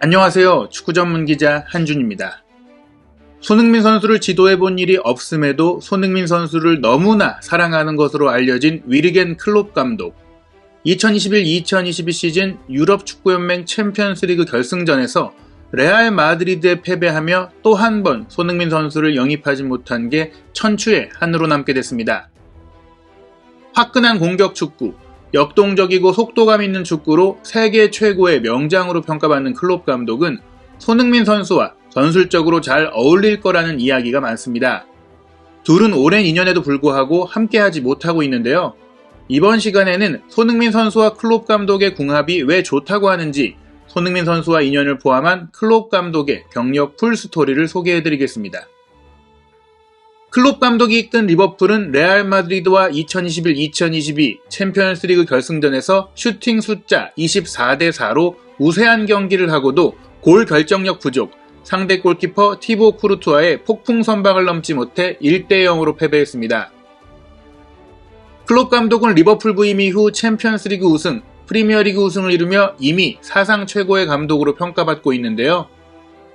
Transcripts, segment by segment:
안녕하세요. 축구 전문 기자 한준입니다. 손흥민 선수를 지도해본 일이 없음에도 손흥민 선수를 너무나 사랑하는 것으로 알려진 위르겐 클롭 감독. 2021-2022 시즌 유럽 축구연맹 챔피언스리그 결승전에서 레알 마드리드에 패배하며 또 한 번 손흥민 선수를 영입하지 못한 게 천추의 한으로 남게 됐습니다. 화끈한 공격 축구, 역동적이고 속도감 있는 축구로 세계 최고의 명장으로 평가받는 클롭 감독은 손흥민 선수와 전술적으로 잘 어울릴 거라는 이야기가 많습니다. 둘은 오랜 인연에도 불구하고 함께하지 못하고 있는데요. 이번 시간에는 손흥민 선수와 클롭 감독의 궁합이 왜 좋다고 하는지 손흥민 선수와 인연을 포함한 클롭 감독의 경력 풀스토리를 소개해드리겠습니다. 클롭 감독이 이끈 리버풀은 레알 마드리드와 2021-2022 챔피언스리그 결승전에서 슈팅 숫자 24대4로 우세한 경기를 하고도 골 결정력 부족, 상대 골키퍼 티보 쿠르투아의 폭풍 선방을 넘지 못해 1대0으로 패배했습니다. 클롭 감독은 리버풀 부임 이후 챔피언스리그 우승, 프리미어리그 우승을 이루며 이미 사상 최고의 감독으로 평가받고 있는데요.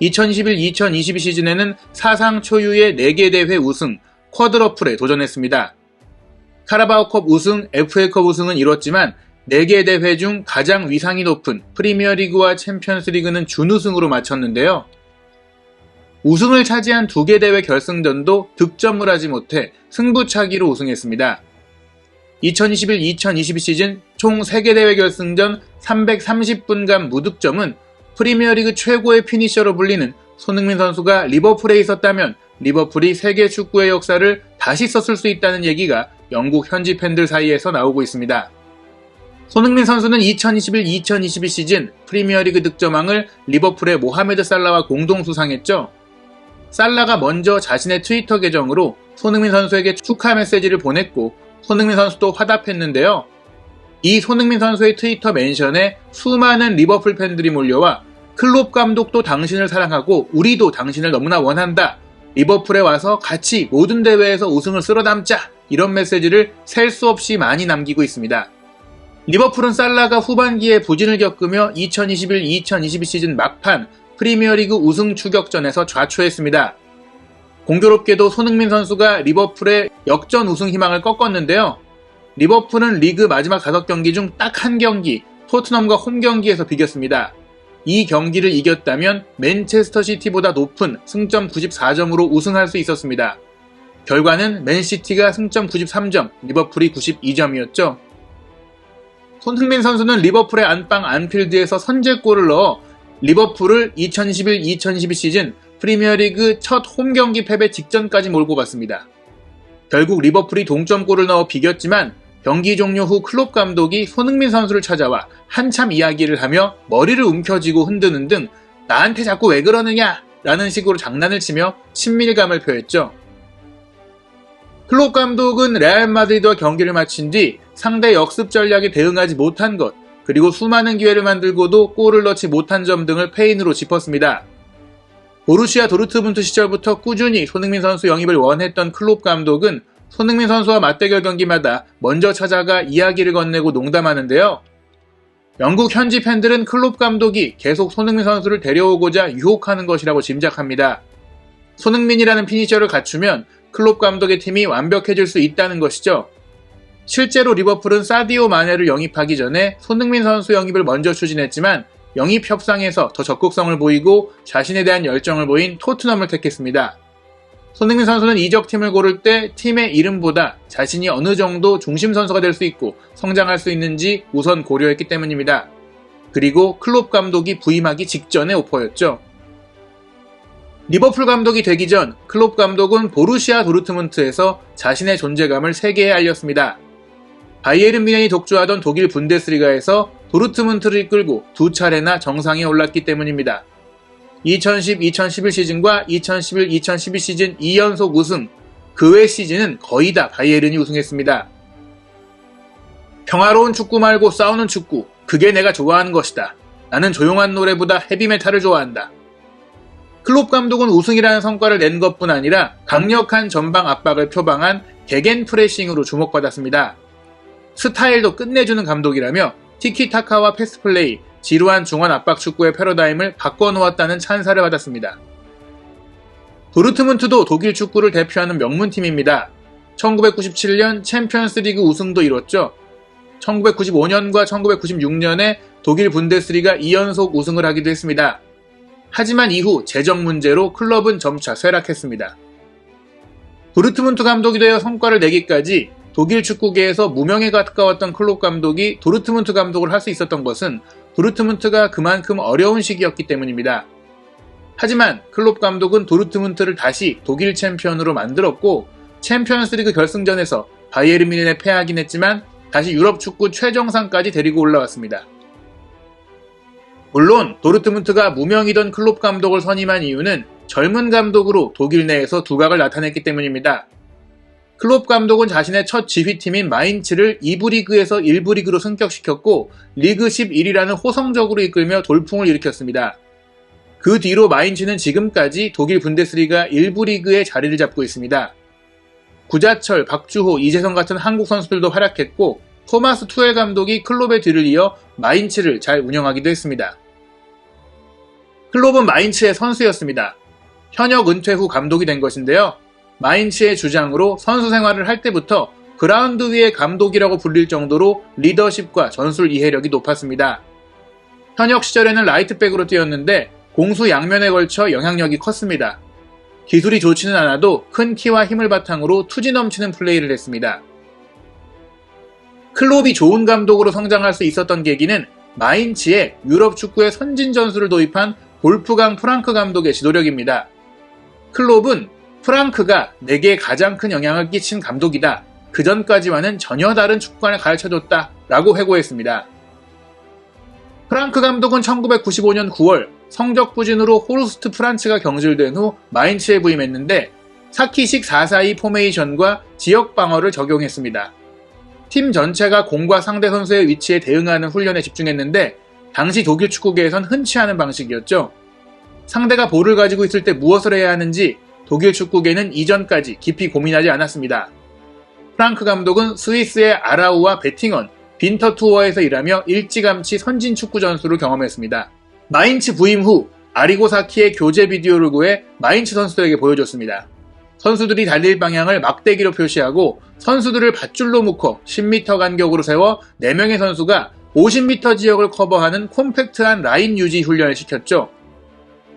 2021-2022 시즌에는 사상 초유의 4개 대회 우승, 쿼드러플에 도전했습니다. 카라바오컵 우승, FA컵 우승은 이뤘지만 4개 대회 중 가장 위상이 높은 프리미어리그와 챔피언스리그는 준우승으로 마쳤는데요. 우승을 차지한 2개 대회 결승전도 득점을 하지 못해 승부차기로 우승했습니다. 2021-2022 시즌 총 3개 대회 결승전 330분간 무득점은 프리미어리그 최고의 피니셔로 불리는 손흥민 선수가 리버풀에 있었다면 리버풀이 세계 축구의 역사를 다시 썼을 수 있다는 얘기가 영국 현지 팬들 사이에서 나오고 있습니다. 손흥민 선수는 2021-2022 시즌 프리미어리그 득점왕을 리버풀의 모하메드 살라와 공동 수상했죠. 살라가 먼저 자신의 트위터 계정으로 손흥민 선수에게 축하 메시지를 보냈고 손흥민 선수도 화답했는데요. 이 손흥민 선수의 트위터 멘션에 수많은 리버풀 팬들이 몰려와 클롭 감독도 당신을 사랑하고 우리도 당신을 너무나 원한다. 리버풀에 와서 같이 모든 대회에서 우승을 쓸어담자. 이런 메시지를 셀 수 없이 많이 남기고 있습니다. 리버풀은 살라가 후반기에 부진을 겪으며 2021-2022 시즌 막판 프리미어리그 우승 추격전에서 좌초했습니다. 공교롭게도 손흥민 선수가 리버풀의 역전 우승 희망을 꺾었는데요. 리버풀은 리그 마지막 5경기 중 딱 한 경기, 토트넘과 홈 경기에서 비겼습니다. 이 경기를 이겼다면 맨체스터 시티보다 높은 승점 94점으로 우승할 수 있었습니다. 결과는 맨시티가 승점 93점, 리버풀이 92점이었죠. 손흥민 선수는 리버풀의 안방 안필드에서 선제골을 넣어 리버풀을 2021-2022 시즌 프리미어리그 첫 홈경기 패배 직전까지 몰고 갔습니다. 결국 리버풀이 동점골을 넣어 비겼지만 경기 종료 후 클롭 감독이 손흥민 선수를 찾아와 한참 이야기를 하며 머리를 움켜쥐고 흔드는 등 나한테 자꾸 왜 그러느냐 라는 식으로 장난을 치며 친밀감을 표했죠. 클롭 감독은 레알 마드리드와 경기를 마친 뒤 상대 역습 전략에 대응하지 못한 것, 그리고 수많은 기회를 만들고도 골을 넣지 못한 점 등을 패인으로 짚었습니다. 보루시아 도르트문트 시절부터 꾸준히 손흥민 선수 영입을 원했던 클롭 감독은 손흥민 선수와 맞대결 경기마다 먼저 찾아가 이야기를 건네고 농담하는데요. 영국 현지 팬들은 클롭 감독이 계속 손흥민 선수를 데려오고자 유혹하는 것이라고 짐작합니다. 손흥민이라는 피니셔를 갖추면 클롭 감독의 팀이 완벽해질 수 있다는 것이죠. 실제로 리버풀은 사디오 마네를 영입하기 전에 손흥민 선수 영입을 먼저 추진했지만 영입 협상에서 더 적극성을 보이고 자신에 대한 열정을 보인 토트넘을 택했습니다. 손흥민 선수는 이적팀을 고를 때 팀의 이름보다 자신이 어느 정도 중심 선수가 될 수 있고 성장할 수 있는지 우선 고려했기 때문입니다. 그리고 클롭 감독이 부임하기 직전의 오퍼였죠. 리버풀 감독이 되기 전 클롭 감독은 보루시아 도르트문트에서 자신의 존재감을 세계에 알렸습니다. 바이에른 뮌헨이 독주하던 독일 분데스리가에서 도르트문트를 이끌고 2차례나 정상에 올랐기 때문입니다. 2010-2011 시즌과 2011-2012 시즌 2연속 우승, 그 외 시즌은 거의 다 바이에른이 우승했습니다. 평화로운 축구 말고 싸우는 축구, 그게 내가 좋아하는 것이다. 나는 조용한 노래보다 헤비메탈을 좋아한다. 클롭 감독은 우승이라는 성과를 낸 것뿐 아니라 강력한 전방 압박을 표방한 개겐 프레싱으로 주목받았습니다. 스타일도 끝내주는 감독이라며 티키타카와 패스플레이, 지루한 중원 압박 축구의 패러다임을 바꿔놓았다는 찬사를 받았습니다. 도르트문트도 독일 축구를 대표하는 명문팀입니다. 1997년 챔피언스리그 우승도 이뤘죠. 1995년과 1996년에 독일 분데스리가 2연속 우승을 하기도 했습니다. 하지만 이후 재정 문제로 클럽은 점차 쇠락했습니다. 도르트문트 감독이 되어 성과를 내기까지 독일 축구계에서 무명에 가까웠던 클롭 감독이 도르트문트 감독을 할 수 있었던 것은 도르트문트가 그만큼 어려운 시기였기 때문입니다. 하지만 클롭 감독은 도르트문트를 다시 독일 챔피언으로 만들었고 챔피언스리그 결승전에서 바이에른 뮌헨에 패하긴 했지만 다시 유럽 축구 최정상까지 데리고 올라왔습니다. 물론 도르트문트가 무명이던 클롭 감독을 선임한 이유는 젊은 감독으로 독일 내에서 두각을 나타냈기 때문입니다. 클롭 감독은 자신의 첫 지휘팀인 마인츠를 2부 리그에서 1부 리그로 승격시켰고 리그 11위라는 호성적으로 이끌며 돌풍을 일으켰습니다. 그 뒤로 마인츠는 지금까지 독일 분데스리가 1부 리그에 자리를 잡고 있습니다. 구자철, 박주호, 이재성 같은 한국 선수들도 활약했고 토마스 투엘 감독이 클롭의 뒤를 이어 마인츠를 잘 운영하기도 했습니다. 클롭은 마인츠의 선수였습니다. 현역 은퇴 후 감독이 된 것인데요. 마인츠의 주장으로 선수 생활을 할 때부터 그라운드 위의 감독이라고 불릴 정도로 리더십과 전술 이해력이 높았습니다. 현역 시절에는 라이트백으로 뛰었는데 공수 양면에 걸쳐 영향력이 컸습니다. 기술이 좋지는 않아도 큰 키와 힘을 바탕으로 투지 넘치는 플레이를 했습니다. 클롭이 좋은 감독으로 성장할 수 있었던 계기는 마인츠에 유럽 축구의 선진 전술을 도입한 볼프강 프랑크 감독의 지도력입니다. 클롭은 프랑크가 내게 가장 큰 영향을 끼친 감독이다. 그 전까지와는 전혀 다른 축구관을 가르쳐줬다. 라고 회고했습니다. 프랑크 감독은 1995년 9월 성적 부진으로 호르스트 프란츠가 경질된 후 마인츠에 부임했는데 사키식 4-4-2 포메이션과 지역 방어를 적용했습니다. 팀 전체가 공과 상대 선수의 위치에 대응하는 훈련에 집중했는데 당시 독일 축구계에선 흔치 않은 방식이었죠. 상대가 볼을 가지고 있을 때 무엇을 해야 하는지 독일 축구계는 이전까지 깊이 고민하지 않았습니다. 프랑크 감독은 스위스의 아라우와 베팅언, 빈터투어에서 일하며 일찌감치 선진 축구 전술을 경험했습니다. 마인츠 부임 후 아리고 사키의 교재 비디오를 구해 마인츠 선수들에게 보여줬습니다. 선수들이 달릴 방향을 막대기로 표시하고 선수들을 밧줄로 묶어 10m 간격으로 세워 4명의 선수가 50m 지역을 커버하는 콤팩트한 라인 유지 훈련을 시켰죠.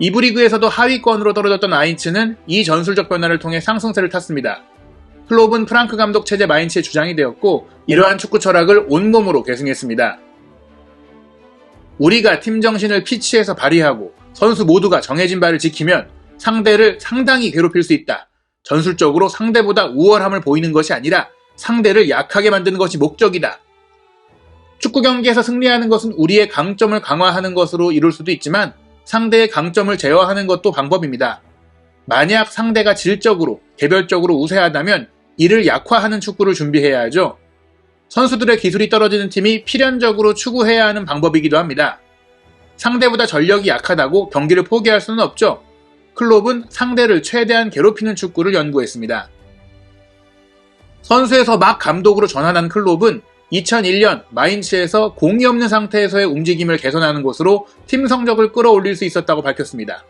2부 리그에서도 하위권으로 떨어졌던 마인츠는 이 전술적 변화를 통해 상승세를 탔습니다. 클롭은 프랑크 감독 체제 마인츠의 주장이 되었고 이러한 축구 철학을 온몸으로 계승했습니다. 우리가 팀 정신을 피치에서 발휘하고 선수 모두가 정해진 바를 지키면 상대를 상당히 괴롭힐 수 있다. 전술적으로 상대보다 우월함을 보이는 것이 아니라 상대를 약하게 만드는 것이 목적이다. 축구 경기에서 승리하는 것은 우리의 강점을 강화하는 것으로 이룰 수도 있지만 상대의 강점을 제어하는 것도 방법입니다. 만약 상대가 질적으로, 개별적으로 우세하다면 이를 약화하는 축구를 준비해야 하죠. 선수들의 기술이 떨어지는 팀이 필연적으로 추구해야 하는 방법이기도 합니다. 상대보다 전력이 약하다고 경기를 포기할 수는 없죠. 클롭은 상대를 최대한 괴롭히는 축구를 연구했습니다. 선수에서 막 감독으로 전환한 클롭은 2001년 마인츠에서 공이 없는 상태에서의 움직임을 개선하는 것으로 팀 성적을 끌어올릴 수 있었다고 밝혔습니다.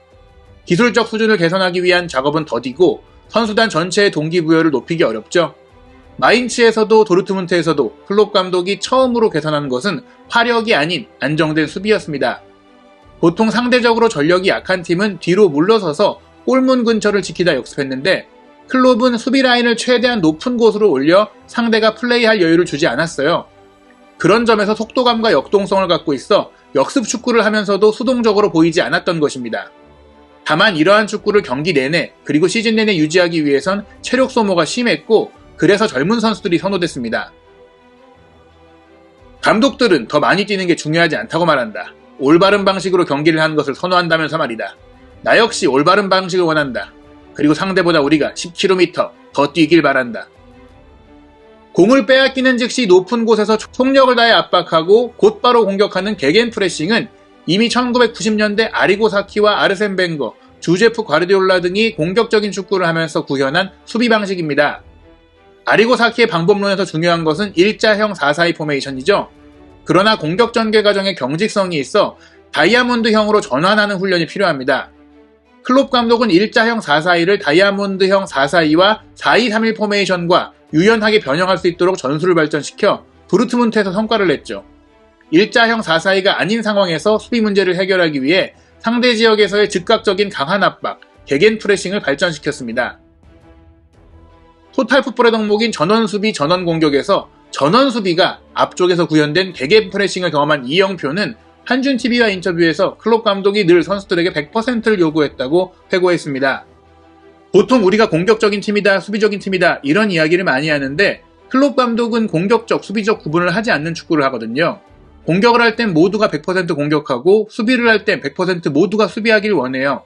기술적 수준을 개선하기 위한 작업은 더디고 선수단 전체의 동기부여를 높이기 어렵죠. 마인츠에서도 도르트문트에서도 클롭 감독이 처음으로 개선한 것은 화력이 아닌 안정된 수비였습니다. 보통 상대적으로 전력이 약한 팀은 뒤로 물러서서 골문 근처를 지키다 역습했는데 클롭은 수비 라인을 최대한 높은 곳으로 올려 상대가 플레이할 여유를 주지 않았어요. 그런 점에서 속도감과 역동성을 갖고 있어 역습 축구를 하면서도 수동적으로 보이지 않았던 것입니다. 다만 이러한 축구를 경기 내내 그리고 시즌 내내 유지하기 위해선 체력 소모가 심했고 그래서 젊은 선수들이 선호됐습니다. 감독들은 더 많이 뛰는 게 중요하지 않다고 말한다. 올바른 방식으로 경기를 하는 것을 선호한다면서 말이다. 나 역시 올바른 방식을 원한다. 그리고 상대보다 우리가 10km 더 뛰길 바란다. 공을 빼앗기는 즉시 높은 곳에서 총력을 다해 압박하고 곧바로 공격하는 게겐 프레싱은 이미 1990년대 아리고 사키와 아르센 벵거, 주제프 과르디올라 등이 공격적인 축구를 하면서 구현한 수비 방식입니다. 아리고 사키의 방법론에서 중요한 것은 일자형 4-4-2 포메이션이죠. 그러나 공격 전개 과정에 경직성이 있어 다이아몬드형으로 전환하는 훈련이 필요합니다. 클롭 감독은 일자형 4-4-2를 다이아몬드형 4-4-2와 4-2-3-1 포메이션과 유연하게 변형할 수 있도록 전술을 발전시켜 도르트문트에서 성과를 냈죠. 일자형 4-4-2가 아닌 상황에서 수비 문제를 해결하기 위해 상대 지역에서의 즉각적인 강한 압박, 개겐 프레싱을 발전시켰습니다. 토탈 풋볼의 덕목인 전원수비 전원공격에서 전원수비가 앞쪽에서 구현된 개겐 프레싱을 경험한 이영표는 한준TV와 인터뷰에서 클롭 감독이 늘 선수들에게 100%를 요구했다고 회고했습니다. 보통 우리가 공격적인 팀이다, 수비적인 팀이다 이런 이야기를 많이 하는데 클롭 감독은 공격적, 수비적 구분을 하지 않는 축구를 하거든요. 공격을 할 땐 모두가 100% 공격하고 수비를 할 땐 100% 모두가 수비하길 원해요.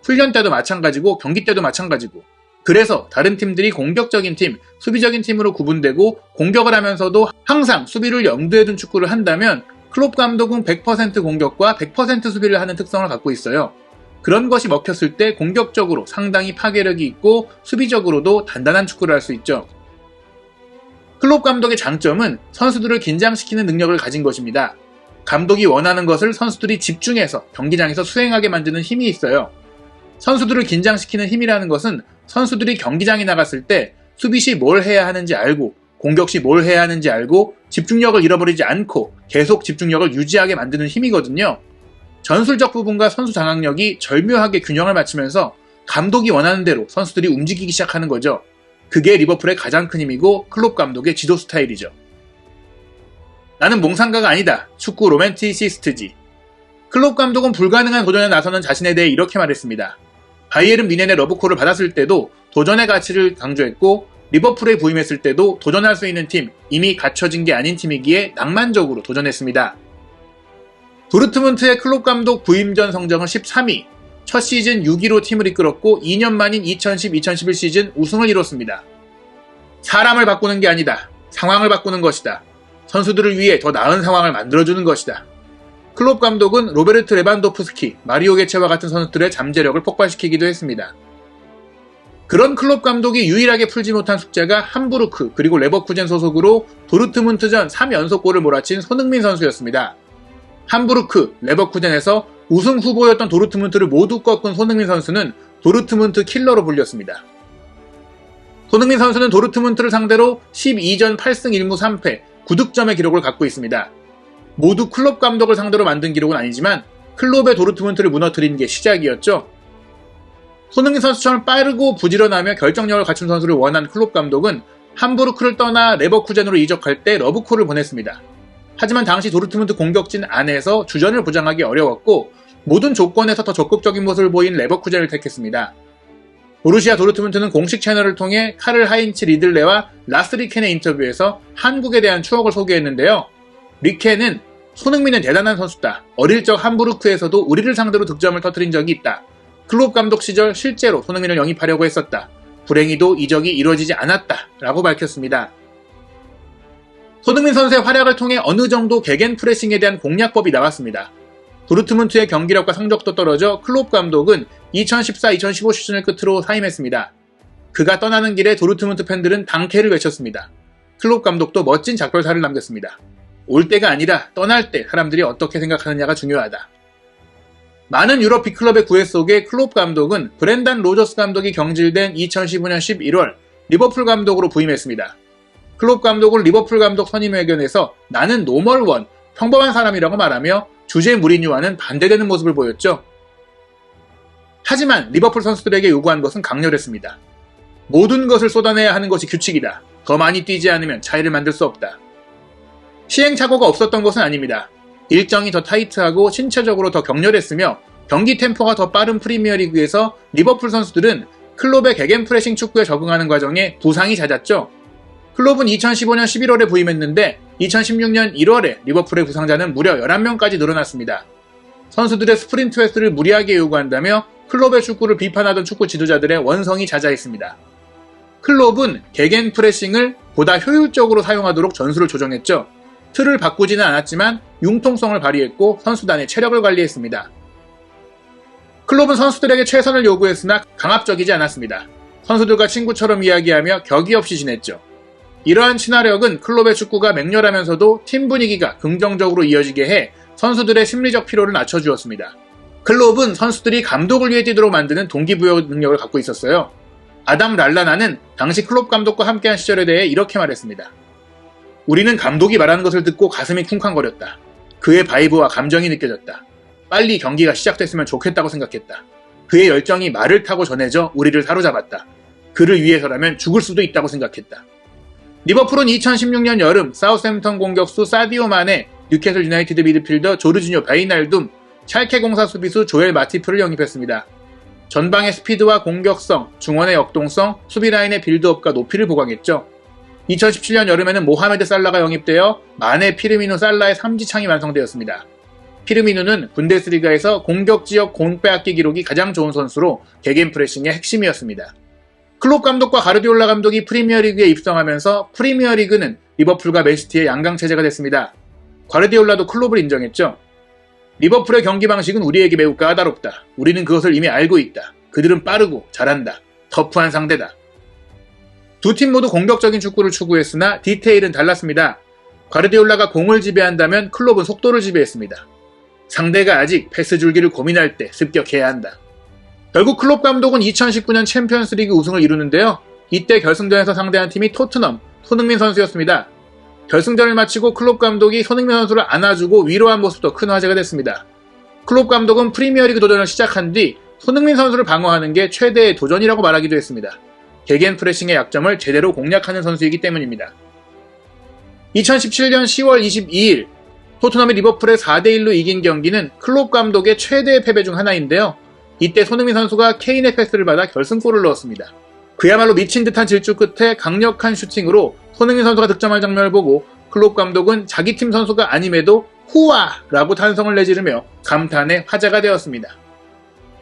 훈련 때도 마찬가지고 경기 때도 마찬가지고. 그래서 다른 팀들이 공격적인 팀, 수비적인 팀으로 구분되고 공격을 하면서도 항상 수비를 염두에 둔 축구를 한다면 클롭 감독은 100% 공격과 100% 수비를 하는 특성을 갖고 있어요. 그런 것이 먹혔을 때 공격적으로 상당히 파괴력이 있고 수비적으로도 단단한 축구를 할 수 있죠. 클롭 감독의 장점은 선수들을 긴장시키는 능력을 가진 것입니다. 감독이 원하는 것을 선수들이 집중해서 경기장에서 수행하게 만드는 힘이 있어요. 선수들을 긴장시키는 힘이라는 것은 선수들이 경기장에 나갔을 때 수비 시 뭘 해야 하는지 알고 공격 시 뭘 해야 하는지 알고 집중력을 잃어버리지 않고 계속 집중력을 유지하게 만드는 힘이거든요. 전술적 부분과 선수 장악력이 절묘하게 균형을 맞추면서 감독이 원하는 대로 선수들이 움직이기 시작하는 거죠. 그게 리버풀의 가장 큰 힘이고 클롭 감독의 지도 스타일이죠. 나는 몽상가가 아니다. 축구 로맨티시스트지. 클롭 감독은 불가능한 도전에 나서는 자신에 대해 이렇게 말했습니다. 바이에른 뮌헨의 러브콜을 받았을 때도 도전의 가치를 강조했고 리버풀에 부임했을 때도 도전할 수 있는 팀, 이미 갖춰진 게 아닌 팀이기에 낭만적으로 도전했습니다. 도르트문트의 클롭 감독 부임 전 성적은 13위, 첫 시즌 6위로 팀을 이끌었고 2년 만인 2010-2011 시즌 우승을 이뤘습니다. 사람을 바꾸는 게 아니다. 상황을 바꾸는 것이다. 선수들을 위해 더 나은 상황을 만들어주는 것이다. 클롭 감독은 로베르트 레반도프스키, 마리오 게체와 같은 선수들의 잠재력을 폭발시키기도 했습니다. 그런 클롭 감독이 유일하게 풀지 못한 숙제가 함부르크 그리고 레버쿠젠 소속으로 도르트문트전 3연속골을 몰아친 손흥민 선수였습니다. 함부르크, 레버쿠젠에서 우승 후보였던 도르트문트를 모두 꺾은 손흥민 선수는 도르트문트 킬러로 불렸습니다. 손흥민 선수는 도르트문트를 상대로 12전 8승 1무 3패, 9득점의 기록을 갖고 있습니다. 모두 클롭 감독을 상대로 만든 기록은 아니지만 클롭의 도르트문트를 무너뜨린 게 시작이었죠. 손흥민 선수처럼 빠르고 부지런하며 결정력을 갖춘 선수를 원한 클롭 감독은 함부르크를 떠나 레버쿠젠으로 이적할 때 러브콜을 보냈습니다. 하지만 당시 도르트문트 공격진 안에서 주전을 보장하기 어려웠고 모든 조건에서 더 적극적인 모습을 보인 레버쿠젠을 택했습니다. 보루시아 도르트문트는 공식 채널을 통해 카를 하인츠 리들레와 라스 리켄의 인터뷰에서 한국에 대한 추억을 소개했는데요. 리켄은 손흥민은 대단한 선수다. 어릴 적 함부르크에서도 우리를 상대로 득점을 터뜨린 적이 있다. 클롭 감독 시절 실제로 손흥민을 영입하려고 했었다. 불행히도 이적이 이루어지지 않았다. 라고 밝혔습니다. 손흥민 선수의 활약을 통해 어느 정도 개겐 프레싱에 대한 공략법이 나왔습니다. 도르트문트의 경기력과 성적도 떨어져 클롭 감독은 2014-2015 시즌을 끝으로 사임했습니다. 그가 떠나는 길에 도르트문트 팬들은 당캐를 외쳤습니다. 클롭 감독도 멋진 작별사를 남겼습니다. 올 때가 아니라 떠날 때 사람들이 어떻게 생각하느냐가 중요하다. 많은 유럽 빅클럽의 구애 속에 클롭 감독은 브렌단 로저스 감독이 경질된 2015년 11월 리버풀 감독으로 부임했습니다. 클롭 감독은 리버풀 감독 선임회견에서 나는 노멀원, 평범한 사람이라고 말하며 주제 무리뉴와는 반대되는 모습을 보였죠. 하지만 리버풀 선수들에게 요구한 것은 강렬했습니다. 모든 것을 쏟아내야 하는 것이 규칙이다. 더 많이 뛰지 않으면 차이를 만들 수 없다. 시행착오가 없었던 것은 아닙니다. 일정이 더 타이트하고 신체적으로 더 격렬했으며 경기 템포가 더 빠른 프리미어리그에서 리버풀 선수들은 클롭의 개겐 프레싱 축구에 적응하는 과정에 부상이 잦았죠. 클롭은 2015년 11월에 부임했는데 2016년 1월에 리버풀의 부상자는 무려 11명까지 늘어났습니다. 선수들의 스프린트 횟수를 무리하게 요구한다며 클롭의 축구를 비판하던 축구 지도자들의 원성이 자자했습니다. 클롭은 개겐 프레싱을 보다 효율적으로 사용하도록 전술을 조정했죠. 틀을 바꾸지는 않았지만 융통성을 발휘했고 선수단의 체력을 관리했습니다. 클롭은 선수들에게 최선을 요구했으나 강압적이지 않았습니다. 선수들과 친구처럼 이야기하며 격이 없이 지냈죠. 이러한 친화력은 클롭의 축구가 맹렬하면서도 팀 분위기가 긍정적으로 이어지게 해 선수들의 심리적 피로를 낮춰주었습니다. 클롭은 선수들이 감독을 위해 뛰도록 만드는 동기부여 능력을 갖고 있었어요. 아담 랄라나는 당시 클롭 감독과 함께한 시절에 대해 이렇게 말했습니다. 우리는 감독이 말하는 것을 듣고 가슴이 쿵쾅거렸다. 그의 바이브와 감정이 느껴졌다. 빨리 경기가 시작됐으면 좋겠다고 생각했다. 그의 열정이 말을 타고 전해져 우리를 사로잡았다. 그를 위해서라면 죽을 수도 있다고 생각했다. 리버풀은 2016년 여름 사우스햄птон 공격수 사디오 마네, 뉴캐슬 유나이티드 미드필더 조르지뇨 바이날둠, 샬케 공사 수비수 조엘 마티프를 영입했습니다. 전방의 스피드와 공격성, 중원의 역동성, 수비라인의 빌드업과 높이를 보강했죠. 2017년 여름에는 모하메드 살라가 영입되어 마네, 피르미누, 살라의 3지창이 완성되었습니다. 피르미누는 분데스리가에서 공격지역 공 빼앗기 기록이 가장 좋은 선수로 개겐 프레싱의 핵심이었습니다. 클롭 감독과 가르디올라 감독이 프리미어리그에 입성하면서 프리미어리그는 리버풀과 맨시티의 양강체제가 됐습니다. 가르디올라도 클롭을 인정했죠. 리버풀의 경기 방식은 우리에게 매우 까다롭다. 우리는 그것을 이미 알고 있다. 그들은 빠르고 잘한다. 터프한 상대다. 두 팀 모두 공격적인 축구를 추구했으나 디테일은 달랐습니다. 가르디올라가 공을 지배한다면 클롭은 속도를 지배했습니다. 상대가 아직 패스 줄기를 고민할 때 습격해야 한다. 결국 클롭 감독은 2019년 챔피언스리그 우승을 이루는데요. 이때 결승전에서 상대한 팀이 토트넘, 손흥민 선수였습니다. 결승전을 마치고 클롭 감독이 손흥민 선수를 안아주고 위로한 모습도 큰 화제가 됐습니다. 클롭 감독은 프리미어리그 도전을 시작한 뒤 손흥민 선수를 방어하는 게 최대의 도전이라고 말하기도 했습니다. 개겐 프레싱의 약점을 제대로 공략하는 선수이기 때문입니다. 2017년 10월 22일 토트넘이 리버풀에 4대1로 이긴 경기는 클롭 감독의 최대의 패배 중 하나인데요. 이때 손흥민 선수가 케인의 패스를 받아 결승골을 넣었습니다. 그야말로 미친 듯한 질주 끝에 강력한 슈팅으로 손흥민 선수가 득점할 장면을 보고 클롭 감독은 자기 팀 선수가 아님에도 후아! 라고 탄성을 내지르며 감탄의 화제가 되었습니다.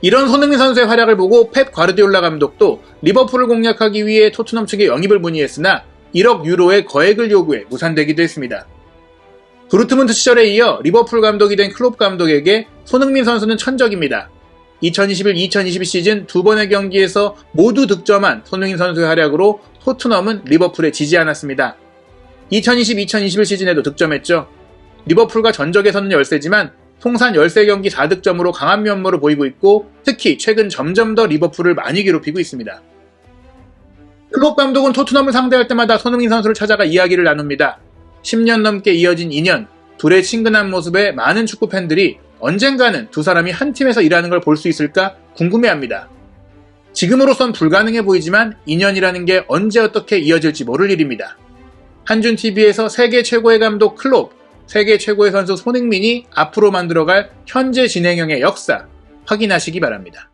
이런 손흥민 선수의 활약을 보고 펩 과르디올라 감독도 리버풀을 공략하기 위해 토트넘 측에 영입을 문의했으나 1억 유로의 거액을 요구해 무산되기도 했습니다. 도르트문트 시절에 이어 리버풀 감독이 된 클롭 감독에게 손흥민 선수는 천적입니다. 2021-2022 시즌 두 번의 경기에서 모두 득점한 손흥민 선수의 활약으로 토트넘은 리버풀에 지지 않았습니다. 2020-2021 시즌에도 득점했죠. 리버풀과 전적에서는 열세지만 통산 13경기 4득점으로 강한 면모를 보이고 있고 특히 최근 점점 더 리버풀을 많이 괴롭히고 있습니다. 클롭 감독은 토트넘을 상대할 때마다 손흥민 선수를 찾아가 이야기를 나눕니다. 10년 넘게 이어진 인연, 둘의 친근한 모습에 많은 축구 팬들이 언젠가는 두 사람이 한 팀에서 일하는 걸 볼 수 있을까 궁금해합니다. 지금으로선 불가능해 보이지만 인연이라는 게 언제 어떻게 이어질지 모를 일입니다. 한준TV에서 세계 최고의 감독 클롭, 세계 최고의 선수 손흥민이 앞으로 만들어갈 현재 진행형의 역사 확인하시기 바랍니다.